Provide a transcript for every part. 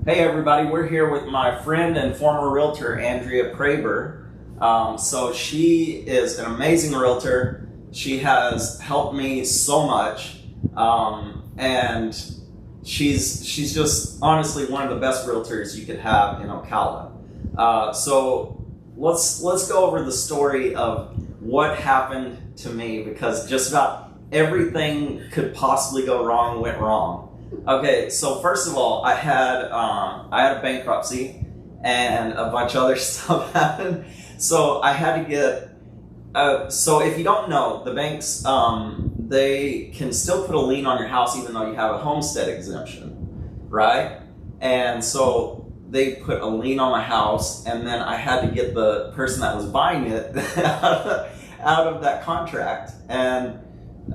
Hey everybody, we're here with my friend and former realtor, Andrea Praeber. So she is an amazing realtor. She has helped me so much, and she's just honestly one of the best realtors you could have in Ocala. So let's go over the story of what happened to me, because just about everything could possibly go wrong went wrong. Okay, so first of all, I had a bankruptcy and a bunch of other stuff happened. So I had to get. So if you don't know, the banks they can still put a lien on your house even though you have a homestead exemption, right? And so they put a lien on my house, and then I had to get the person that was buying it out of that contract, and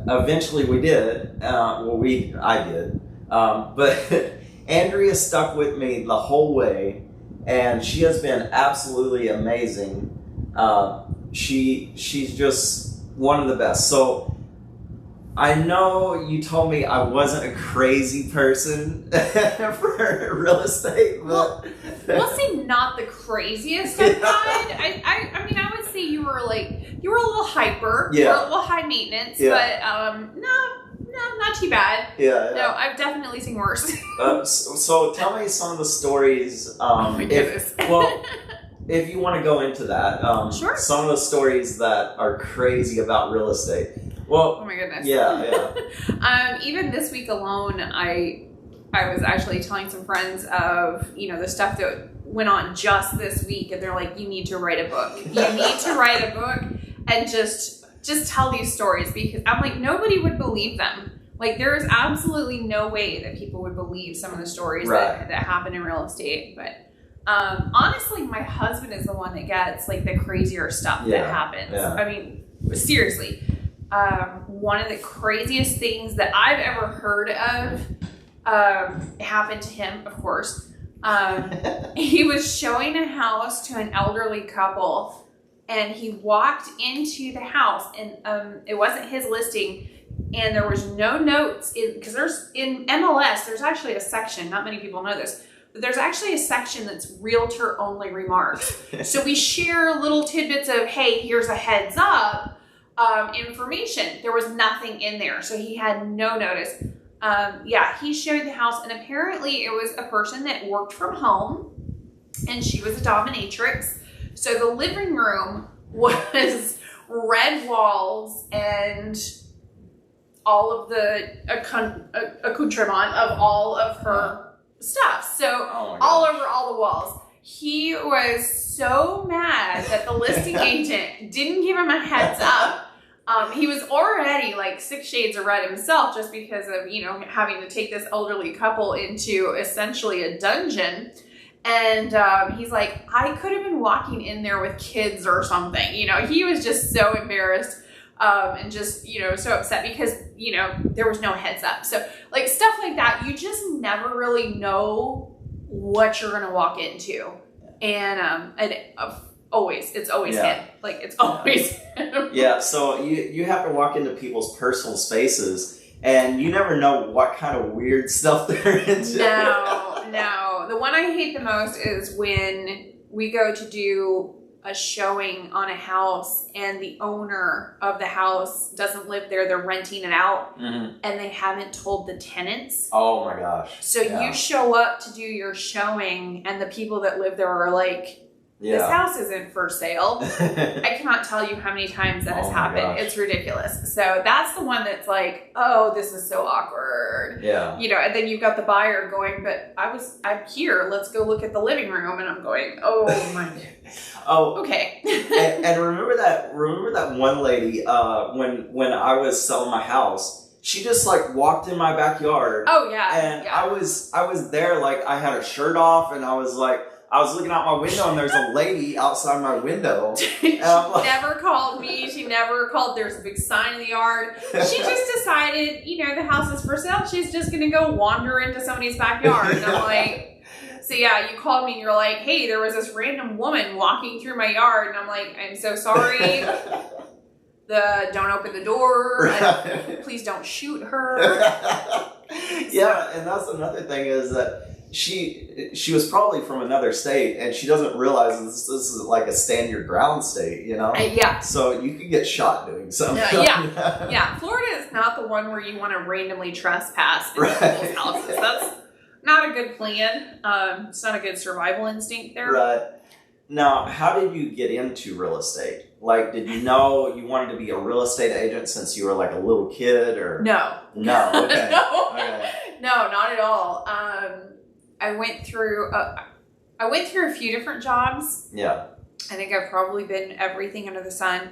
eventually we did. I did. But Andrea stuck with me the whole way, and she has been absolutely amazing. She's just one of the best. So I know you told me I wasn't a crazy person for real estate, but we'll say not the craziest I've had. I mean, I would say you were a little hyper, you were a little high maintenance, but no, not too bad. Yeah. No, I've definitely seen worse. So tell me some of the stories. Oh my goodness. If you want to go into that, sure. Some of the stories that are crazy about real estate. Well, oh my goodness. Yeah. Even this week alone, I was actually telling some friends of the stuff that went on just this week, and they're like, "You need to write a book. You need to write a book and just tell these stories," because I'm like, nobody would believe them. Like, there is absolutely no way that people would believe some of the stories that happen in real estate. But honestly, my husband is the one that gets like the crazier stuff that happens. Yeah. I mean, seriously, one of the craziest things that I've ever heard of happened to him, of course. He was showing a house to an elderly couple, and he walked into the house, and it wasn't his listing, and there was no notes because there's in MLS, there's actually a section, not many people know this, but there's actually a section that's realtor only remarks. So we share little tidbits of, hey, here's a heads up information. There was nothing in there, so he had no notice. He showed the house, and apparently it was a person that worked from home, and she was a dominatrix. So the living room was red walls and all of the accoutrement of all of her stuff. So all over all the walls. He was so mad that the listing agent didn't give him a heads up. He was already like 6 shades of red himself, just because of, having to take this elderly couple into essentially a dungeon. And he's like, I could have been walking in there with kids or something. He was just so embarrassed and just, so upset because, there was no heads up. So like stuff like that, you just never really know what you're going to walk into. And it's always him. Like, it's always him. Yeah, so you have to walk into people's personal spaces, and you never know what kind of weird stuff they're into. No. The one I hate the most is when we go to do a showing on a house, and the owner of the house doesn't live there. They're renting it out, and they haven't told the tenants. Oh my gosh. So you show up to do your showing, and the people that live there are like, this house isn't for sale. I cannot tell you how many times that has happened. Gosh. It's ridiculous. So that's the one that's like, oh, this is so awkward. Yeah. And then you've got the buyer going, but I'm here. Let's go look at the living room. And I'm going, oh my. Oh. Okay. and remember that one lady when I was selling my house. She just like walked in my backyard. Oh yeah. And I was there, like I had a shirt off, and I was looking out my window, and there's a lady outside my window. She never called me. She never called. There's a big sign in the yard. She just decided, the house is for sale. She's just going to go wander into somebody's backyard. And I'm like, so yeah, you called me and you're like, hey, there was this random woman walking through my yard. And I'm like, I'm so sorry. Don't open the door. Please don't shoot her. Yeah, and that's another thing is that she was probably from another state, and she doesn't realize this is like a stand your ground state, you know? Yeah. So you could get shot doing something. Yeah. Florida is not the one where you want to randomly trespass in people's houses. That's not a good plan. It's not a good survival instinct there. Right. Now, how did you get into real estate? Like, did you know you wanted to be a real estate agent since you were like a little kid, or no? Okay. No. Okay. No, not at all. I went through a few different jobs. Yeah. I think I've probably been everything under the sun.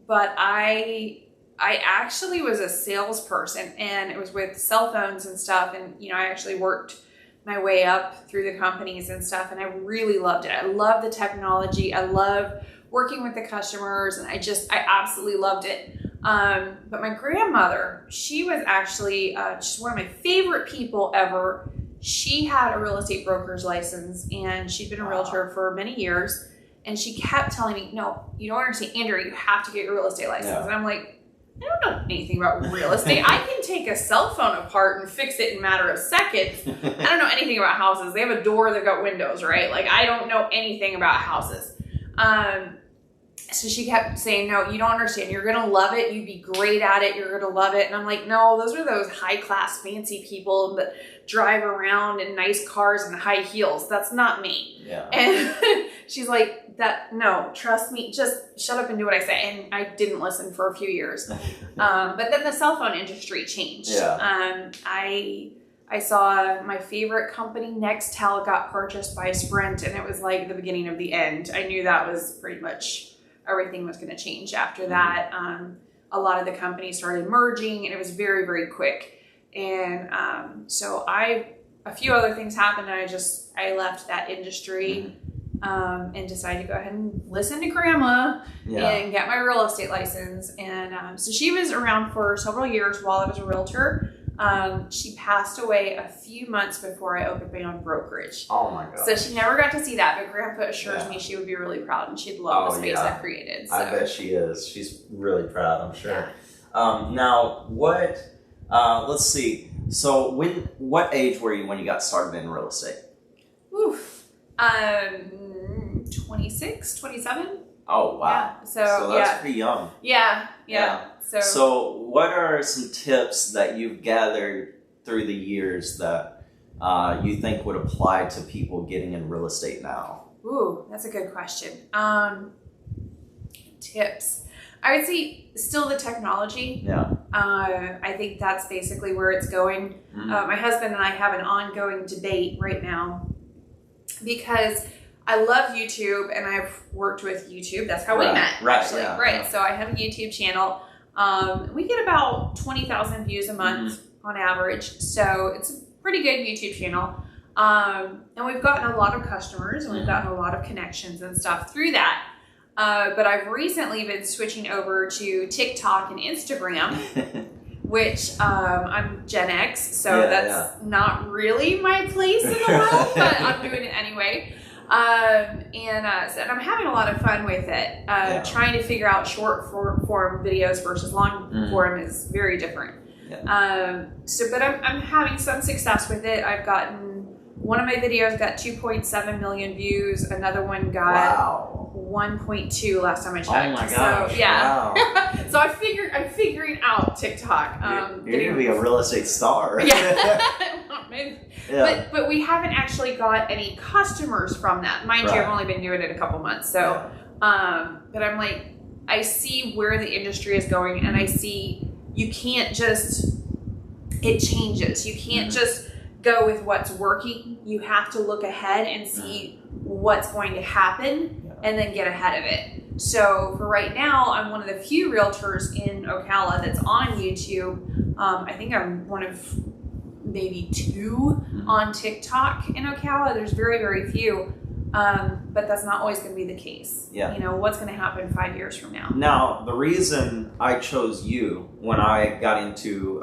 But I actually was a salesperson, and it was with cell phones and stuff. And, I actually worked my way up through the companies and stuff, and I really loved it. I love the technology. I love working with the customers, and I absolutely loved it. But my grandmother, she was actually just one of my favorite people ever. She had a real estate broker's license, and she'd been a realtor for many years. And she kept telling me, no, you don't understand, Andrea, you have to get your real estate license. Yeah. And I'm like, I don't know anything about real estate. I can take a cell phone apart and fix it in a matter of seconds. I don't know anything about houses. They have a door that got windows, right? Like, I don't know anything about houses. So she kept saying, no, you don't understand. You're going to love it. You'd be great at it. You're going to love it. And I'm like, no, those are those high-class, fancy people that drive around in nice cars and high heels. That's not me. Yeah. And she's like, no, trust me. Just shut up and do what I say. And I didn't listen for a few years. But then the cell phone industry changed. Yeah. I saw my favorite company, Nextel, got purchased by Sprint, and it was like the beginning of the end. I knew that was pretty much everything was going to change after that. A lot of the companies started merging, and it was very, very quick. And so a few other things happened, and I left that industry and decided to go ahead and listen to Grandma and get my real estate license. And so she was around for several years while I was a realtor. She passed away a few months before I opened my own brokerage. Oh my God. So she never got to see that, but Grandpa assures me she would be really proud, and she'd love the space I've created. So. I bet she is. She's really proud, I'm sure. Yeah. Now, let's see. So what age were you when you got started in real estate? 26, 27. Oh, wow. Yeah. So that's pretty young. Yeah. So what are some tips that you've gathered through the years that you think would apply to people getting in real estate now? Ooh, that's a good question. Tips. I would say still the technology. Yeah. I think that's basically where it's going. My husband and I have an ongoing debate right now because I love YouTube, and I've worked with YouTube. That's how we met, actually. Right. So I have a YouTube channel. We get about 20,000 views a month on average. So it's a pretty good YouTube channel. And we've gotten a lot of customers, and we've gotten a lot of connections and stuff through that. But I've recently been switching over to TikTok and Instagram, which I'm Gen X, so that's not really my place in the world, but I'm doing it anyway. And I'm having a lot of fun with it. Trying to figure out short form videos versus long form is very different. Yeah. But I'm having some success with it. I've gotten, one of my videos got 2.7 million views. Another one got 1.2 last time I checked. Oh my gosh. So yeah. Wow. So I'm figuring out TikTok. You're gonna be a real estate star. Yeah. Maybe. Yeah. But we haven't actually got any customers from that. Mind you, I've only been doing it a couple months. So, but I'm like, I see where the industry is going, and I see you can't just, it changes. You can't just go with what's working. You have to look ahead and see what's going to happen and then get ahead of it. So for right now, I'm one of the few realtors in Ocala that's on YouTube. I think I'm one of maybe 2 on TikTok in Ocala. There's very, very few. But that's not always going to be the case. Yeah. You know, what's going to happen 5 years from now? Now, the reason I chose you when I got into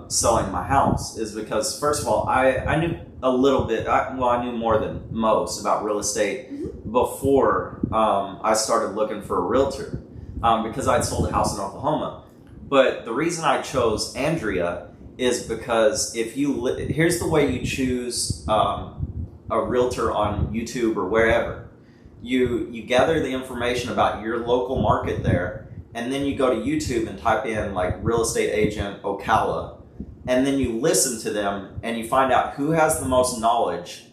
selling my house is because, first of all, I knew a little bit, I knew more than most about real estate before I started looking for a realtor because I'd sold a house in Oklahoma. But the reason I chose Andrea is because if you here's the way you choose a realtor on YouTube or wherever. You gather the information about your local market there, and then you go to YouTube and type in like real estate agent Ocala, and then you listen to them and you find out who has the most knowledge,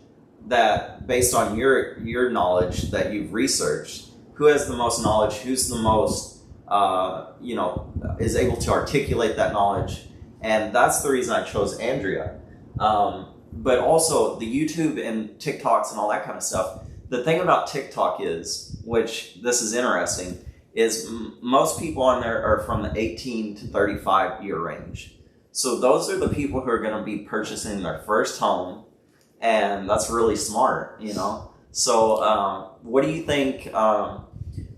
that based on your knowledge that you've researched, who has the most knowledge, who's the most is able to articulate that knowledge. And that's the reason I chose Andrea. But also the YouTube and TikToks and all that kind of stuff. The thing about TikTok is, which this is interesting, is most people on there are from the 18 to 35 year range. So those are the people who are going to be purchasing their first home, and that's really smart, So what do you think,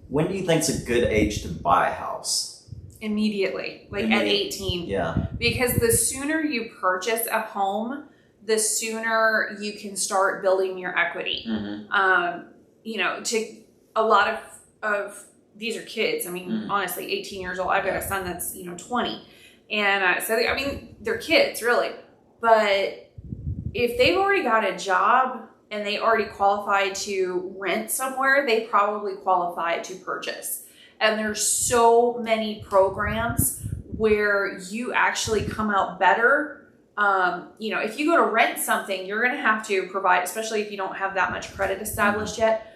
when do you think is a good age to buy a house? Immediately, at 18. Yeah. Because the sooner you purchase a home, the sooner you can start building your equity. Mm-hmm. To a lot of these are kids. I mean, honestly, 18 years old. I've got a son that's 20, and so they're kids really. But if they've already got a job and they already qualify to rent somewhere, they probably qualify to purchase. And there's so many programs where you actually come out better. If you go to rent something, you're going to have to provide, especially if you don't have that much credit established yet,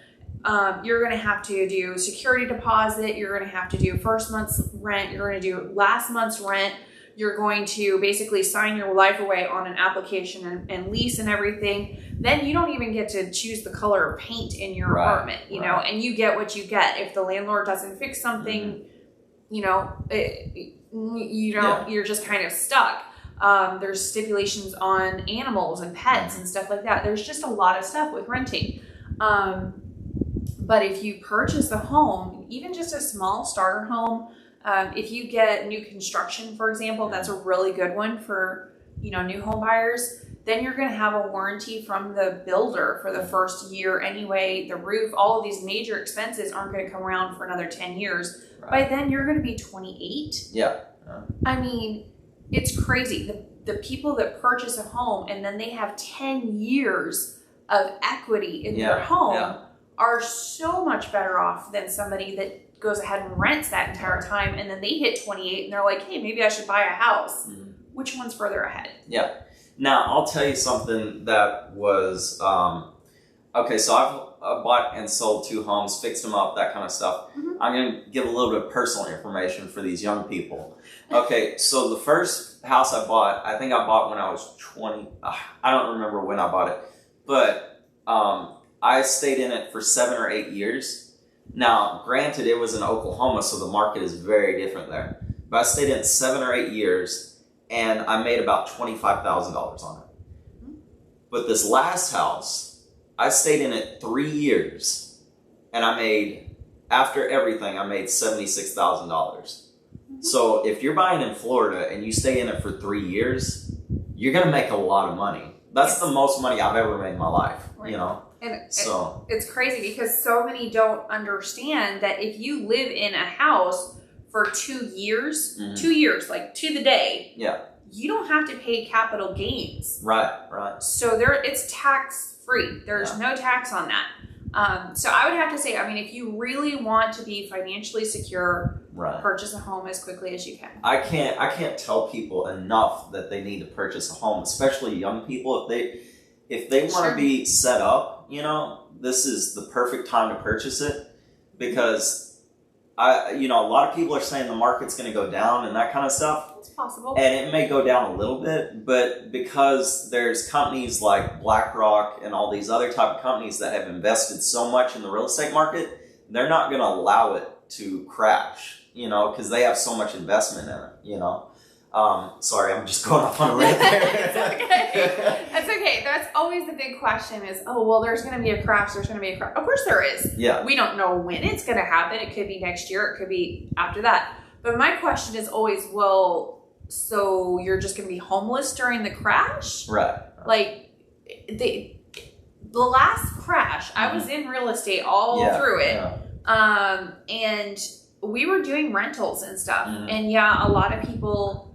you're going to have to do security deposit. You're going to have to do first month's rent. You're going to do last month's rent. You're going to basically sign your life away on an application and lease and everything. Then you don't even get to choose the color of paint in your apartment, and you get what you get. If the landlord doesn't fix something, you're just kind of stuck. There's stipulations on animals and pets and stuff like that. There's just a lot of stuff with renting. But if you purchase a home, even just a small starter home, if you get new construction, for example, that's a really good one for, new home buyers. Then you're going to have a warranty from the builder for the first year anyway. The roof, all of these major expenses aren't going to come around for another 10 years. Right. By then you're going to be 28. Yeah. It's crazy. The people that purchase a home and then they have 10 years of equity in their home are so much better off than somebody that goes ahead and rents that entire time, and then they hit 28 and they're like, hey, maybe I should buy a house. Mm-hmm. Which one's further ahead? Yeah. Now, I'll tell you something that was, so I've bought and sold 2 homes, fixed them up, that kind of stuff. Mm-hmm. I'm going to give a little bit of personal information for these young people. Okay, so the first house I bought, I think I bought when I was 20. I don't remember when I bought it, but I stayed in it for 7 or 8 years. Now, granted, it was in Oklahoma, so the market is very different there. But I stayed in it 7 or 8 years, and I made about $25,000 on it. Mm-hmm. But this last house, I stayed in it 3 years, and after everything, I made $76,000. Mm-hmm. So if you're buying in Florida and you stay in it for 3 years, you're going to make a lot of money. That's the most money I've ever made in my life, right. And it's crazy because so many don't understand that if you live in a house for 2 years, mm-hmm. 2 years, like to the day, you don't have to pay capital gains. Right. So it's tax free. There's no tax on that. So I would have to say, if you really want to be financially secure, purchase a home as quickly as you can. I can't tell people enough that they need to purchase a home, especially young people. If they want to be set up, this is the perfect time to purchase it, because a lot of people are saying the market's going to go down and that kind of stuff. It's possible. And it may go down a little bit, but because there's companies like BlackRock and all these other type of companies that have invested so much in the real estate market, they're not going to allow it to crash, because they have so much investment in it, Sorry, I'm just going off on a rant there. That's okay. That's always the big question is, there's going to be a crash. There's going to be a crash. Of course there is. Yeah. We don't know when it's going to happen. It could be next year. It could be after that. But my question is always, so you're just going to be homeless during the crash? Right. Like, the last crash, I was in real estate all through it. Yeah. And we were doing rentals and stuff. Mm-hmm. And a lot of people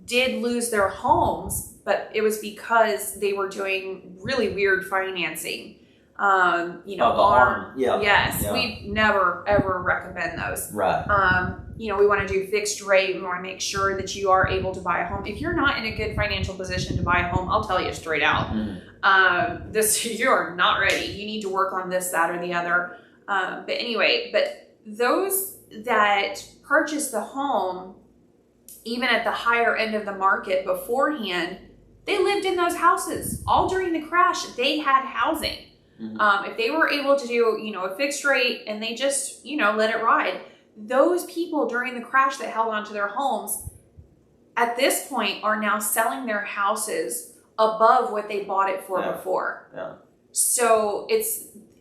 did lose their homes, but it was because they were doing really weird financing. You know, ARM. Yeah. Yes, yeah. we never ever recommend those. Right. You know, we want to do fixed rate. We want to make sure that you are able to buy a home. If you're not in a good financial position to buy a home, I'll tell you straight out. You are not ready. You need to work on this, that, or the other. But anyway, but those that purchase the home, even at the higher end of the market beforehand, they lived in those houses all during the crash. They had housing. If they were able to do, you know, a fixed rate and they just, you know, let it ride, those people during the crash that held onto their homes at this point are now selling their houses above what they bought it for before. Yeah. So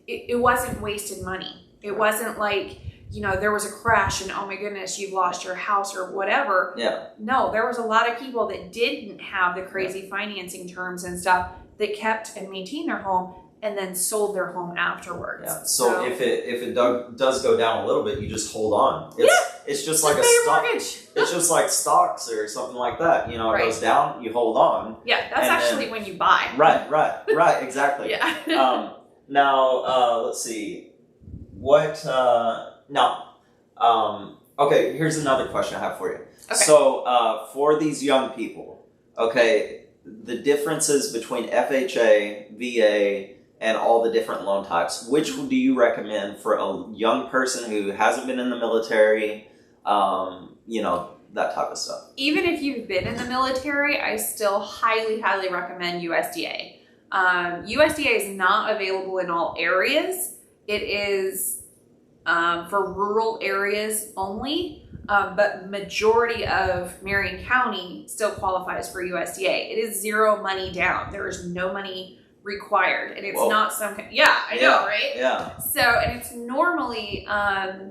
it wasn't wasted money. It wasn't like, you know, there was a crash and oh my goodness, you've lost your house or whatever. Yeah. No, there was a lot of people that didn't have the crazy financing terms and stuff that kept and maintained their home and then sold their home afterwards. Yeah. So if it does go down a little bit, you just hold on. It's just like a stock. Mortgage. It's just like stocks or something like that. You know, it Right. goes down, you hold on. Yeah, that's actually when you buy. Right, exactly. Yeah. Now, let's see. What, okay, here's another question I have for you. Okay. So, for these young people, okay, the differences between FHA, VA, and all the different loan types, which do you recommend for a young person who hasn't been in the military, you know, that type of stuff? Even if you've been in the military, I still highly, highly recommend USDA. USDA is not available in all areas. It is for rural areas only, but majority of Marion County still qualifies for USDA. It is zero money down. There is no money required, and it's not some kind. Yeah, I know, right? Yeah. So, and it's normally a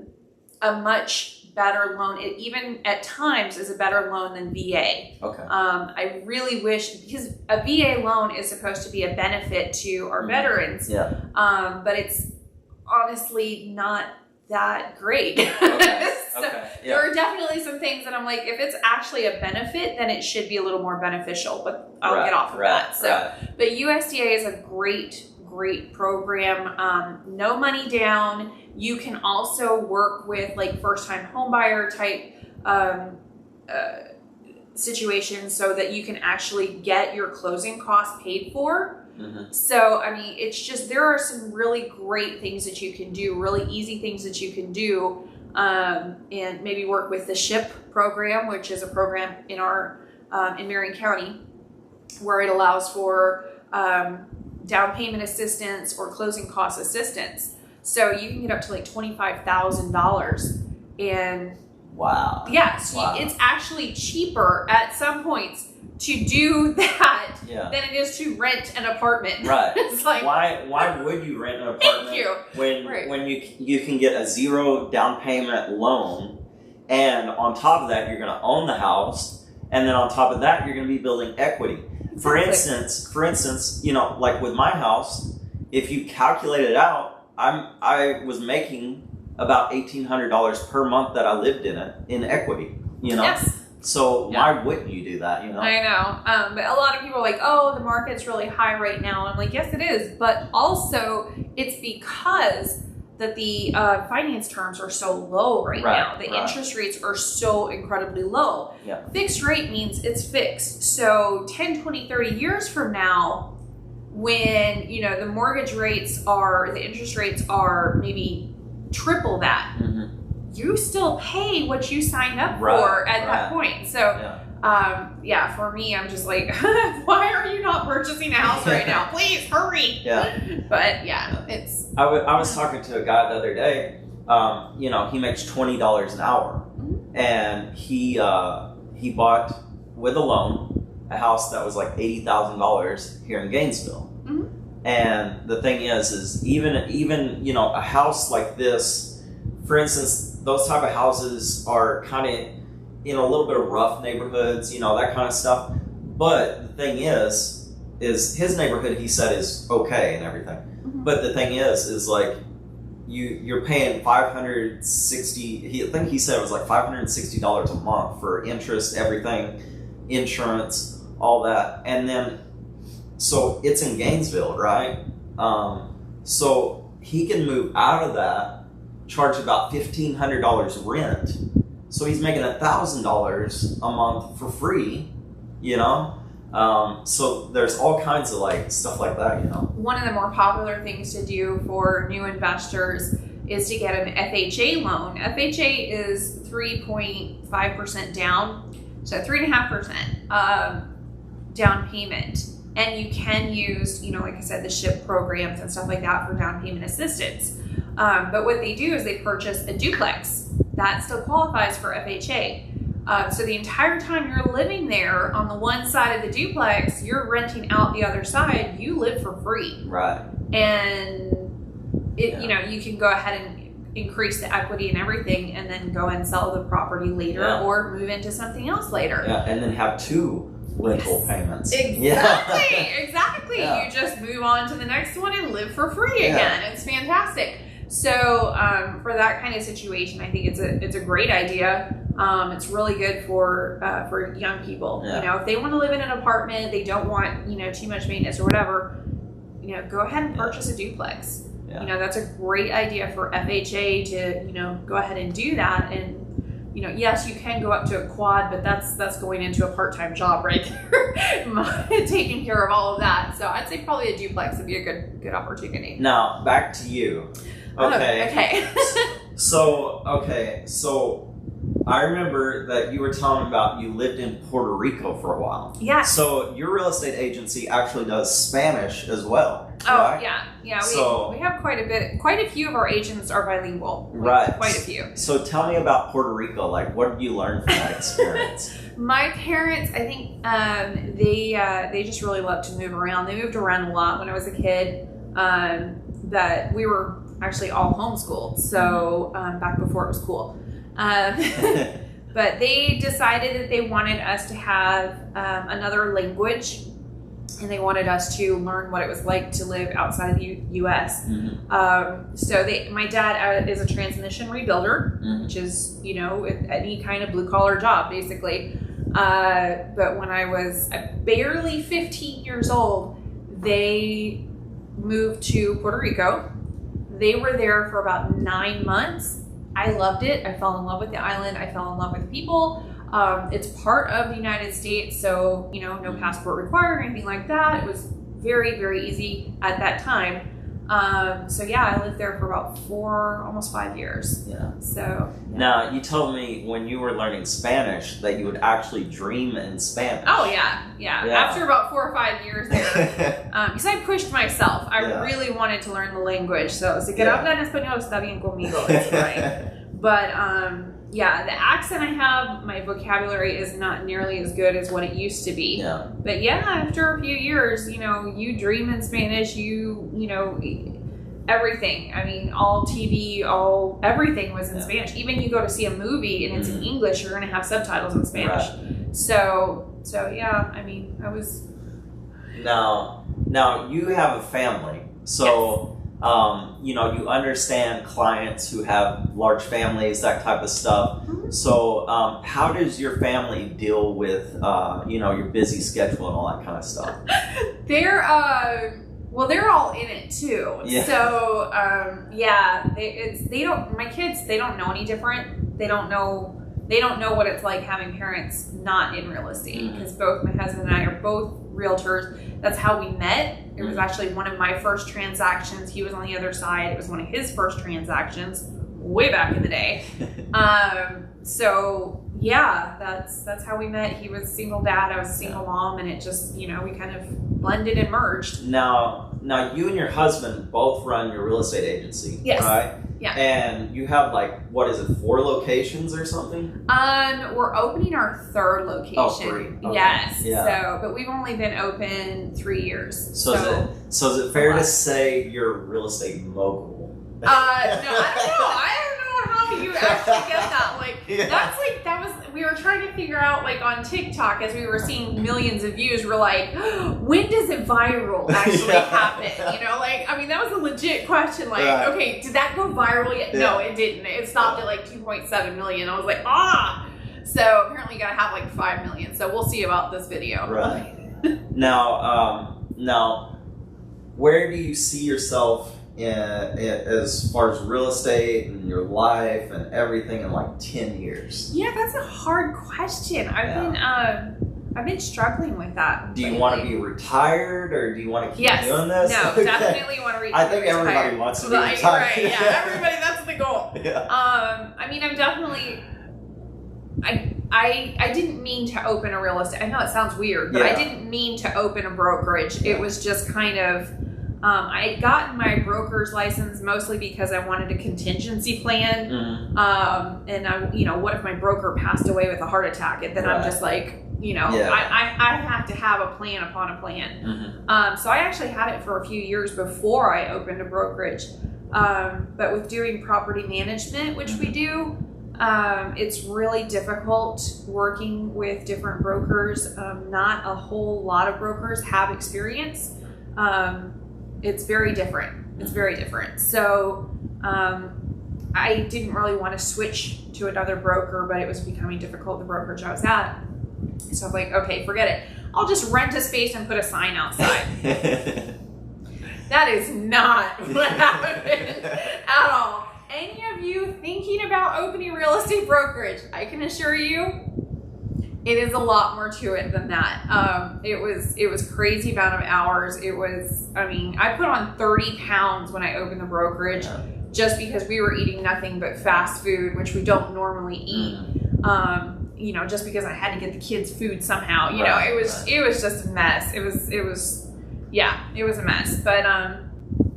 much better loan. It even at times is a better loan than VA. Okay. I really wish, because a VA loan is supposed to be a benefit to our veterans. Yeah. But it's honestly not that great. Okay. So Okay. Yeah. there are definitely some things that I'm like, if it's actually a benefit, then it should be a little more beneficial, but I'll get off of that. So, but USDA is a great program. No money down. You can also work with like first-time homebuyer type situations so that you can actually get your closing costs paid for. So, I mean, it's just, there are some really great things that you can do, really easy things that you can do, and maybe work with the SHIP program, which is a program in our, in Marion County, where it allows for down payment assistance or closing cost assistance. So you can get up to like $25,000, and wow. Yes, it's actually cheaper at some points to do that than it is to rent an apartment. Right. It's like, why would you rent an apartment when you can get a zero down payment loan, and on top of that you're going to own the house, and then on top of that you're going to be building equity. Exactly. For instance, you know, like with my house, if you calculate it out, I was making about $1,800 per month that I lived in it in equity. You know. Yes. So why wouldn't you do that, you know? I know. But a lot of people are like, oh, the market's really high right now. And I'm like, yes, it is. But also, it's because that the finance terms are so low right now. The interest rates are so incredibly low. Yeah. Fixed rate means it's fixed. So 10, 20, 30 years from now, when, you know, the mortgage rates are, the interest rates are maybe triple that, you still pay what you signed up for at that point. So, for me, I'm just like, why are you not purchasing a house right now? Please hurry. Yeah. But it's. I was talking to a guy the other day. You know, he makes $20 an hour, and he bought with a loan a house that was like $80,000 here in Gainesville. And the thing is even you know, a house like this, for instance, those type of houses are kind of in a little bit of rough neighborhoods, you know, that kind of stuff. But the thing is his neighborhood, he said, is okay and everything. But the thing is like you're paying $560. I think he said it was like $560 a month for interest, everything. insurance, all that. And then, so it's in Gainesville, right? So he can move out of that, charge about $1,500 rent. So he's making $1,000 a month for free, you know? So there's all kinds of like stuff like that, you know? One of the more popular things to do for new investors is to get an FHA loan. FHA is 3.5% down, so 3.5% down payment. And you can use, you know, like I said, the SHIP programs and stuff like that for down payment assistance. But what they do is they purchase a duplex. That still qualifies for FHA. So the entire time you're living there on the one side of the duplex, you're renting out the other side, you live for free. Right. And you know, you can go ahead and increase the equity and everything and then go and sell the property later or move into something else later. Yeah, and then have 2 rental payments. Exactly, exactly. You just move on to the next one and live for free again. It's fantastic. So for that kind of situation, I think it's a great idea. It's really good for young people. You know, if they want to live in an apartment, they don't want, you know, too much maintenance or whatever, you know, go ahead and purchase a duplex. You know, that's a great idea for FHA to, you know, go ahead and do that. And, you know, yes, you can go up to a quad, but that's going into a part-time job right there, taking care of all of that. So I'd say probably a duplex would be a good opportunity. Now, back to you. Okay. Okay. So I remember that you were telling about you lived in Puerto Rico for a while. Yeah. So your real estate agency actually does Spanish as well. Oh, right? yeah. We have quite a few of our agents are bilingual. Right. Quite a few. So tell me about Puerto Rico. Like, what did you learn from that experience? My parents, I think, they just really loved to move around. They moved around a lot when I was a kid. That we were actually all homeschooled, so back before it was cool. But they decided that they wanted us to have another language, and they wanted us to learn what it was like to live outside of the U.S. So my dad is a transmission rebuilder, which is, you know, any kind of blue collar job basically. But when I was barely 15 years old, they moved to Puerto Rico. They were there for about 9 months. I loved it. I fell in love with the island. I fell in love with the people. It's part of the United States, so, you know, no passport required or anything like that. It was very, very easy at that time. So yeah, I lived there for about almost 5 years. Yeah. So. Yeah. Now, you told me when you were learning Spanish that you would actually dream in Spanish. Oh yeah. After about 4 or 5 years there, because I pushed myself. I really wanted to learn the language. So, si quieres hablar en español, está bien conmigo. It's right. But yeah, the accent I have, my vocabulary is not nearly as good as what it used to be. Yeah. But yeah, after a few years, you know, you dream in Spanish, you know, everything. I mean, all TV, everything was in Spanish. Even you go to see a movie and it's in English, you're going to have subtitles in Spanish. Right. So yeah, I mean, I was. Now you have a family, so. You know, you understand clients who have large families, that type of stuff. So how does your family deal with, you know, your busy schedule and all that kind of stuff? They're all in it too. Yeah. So, my kids, they don't know any different. They don't know what it's like having parents not in real estate, because both my husband and I are both realtors. That's how we met. It was actually one of my first transactions. He was on the other side. It was one of his first transactions way back in the day. So yeah, that's how we met. He was a single dad. I was a single mom, and it just, you know, we kind of blended and merged. Now you and your husband both run your real estate agency, right? Yeah. And you have, like, what is it, 4 locations or something? We're opening our 3rd location. Oh, 3. Okay. Yes. Yeah. So, but we've only been open 3 years. So is it fair to say you're a real estate mogul? No, I don't know how you actually get that. Like, we were trying to figure out, like, on TikTok, as we were seeing millions of views, we're like, when does it viral actually happen? You know, like, I mean, that was a legit question. Like, okay, did that go viral yet? No, it didn't. It stopped at like 2.7 million. I was like, So apparently you gotta have like 5 million. So we'll see about this video. Right. Now, where do you see yourself as far as real estate and your life and everything in like 10 years? Yeah, that's a hard question. I've been struggling with that. Do you want to be retired, or do you want to keep doing this? No, Okay. Definitely want to retire. I think everybody wants to be retired. Right, yeah, everybody, that's the goal. Yeah. I mean, I'm definitely, I didn't mean to open a real estate. I know it sounds weird, but I didn't mean to open a brokerage. It was just kind of, I had gotten my broker's license mostly because I wanted a contingency plan. Mm-hmm. And what if my broker passed away with a heart attack? And then I'm just like, I have to have a plan upon a plan. Mm-hmm. So I actually had it for a few years before I opened a brokerage. But with doing property management, which we do, it's really difficult working with different brokers. Not a whole lot of brokers have experience. It's very different. So I didn't really want to switch to another broker, but it was becoming difficult, the brokerage I was at. So I'm like, okay, forget it. I'll just rent a space and put a sign outside. That is not what happened at all. Any of you thinking about opening a real estate brokerage, I can assure you, it is a lot more to it than that. It was crazy amount of hours. I put on 30 pounds when I opened the brokerage just because we were eating nothing but fast food, which we don't normally eat. Just because I had to get the kids food somehow. It was just a mess. It was a mess. But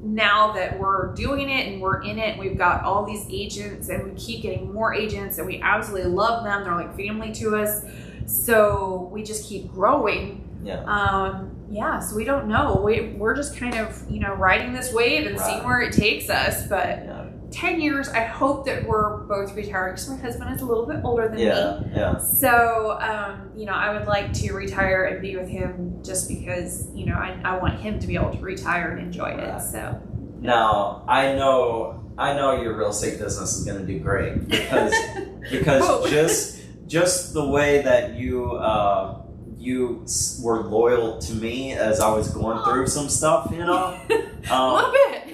now that we're doing it and we're in it, we've got all these agents and we keep getting more agents and we absolutely love them. They're like family to us. So we just keep growing. So we don't know. We're just kind of, riding this wave and seeing where it takes us. But 10 years, I hope that we're both retired because my husband is a little bit older than me. So, I would like to retire and be with him just because, I want him to be able to retire and enjoy it. So now I know your real estate business is going to do great because just the way that you were loyal to me as I was going through some stuff, a little bit.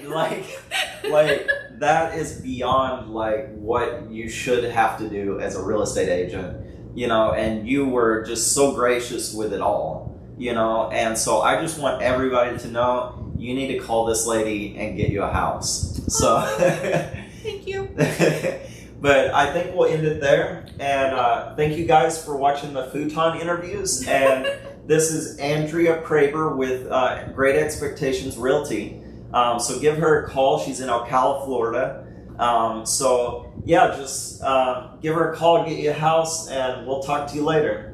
like that is beyond like what you should have to do as a real estate agent, and you were just so gracious with it all, and so I just want everybody to know you need to call this lady and get you a house. So thank you. But I think we'll end it there. And thank you guys for watching the Futon interviews. And this is Andrea Praeber with Great Expectations Realty. So give her a call. She's in Ocala, Florida. Just give her a call, get you a house, and we'll talk to you later.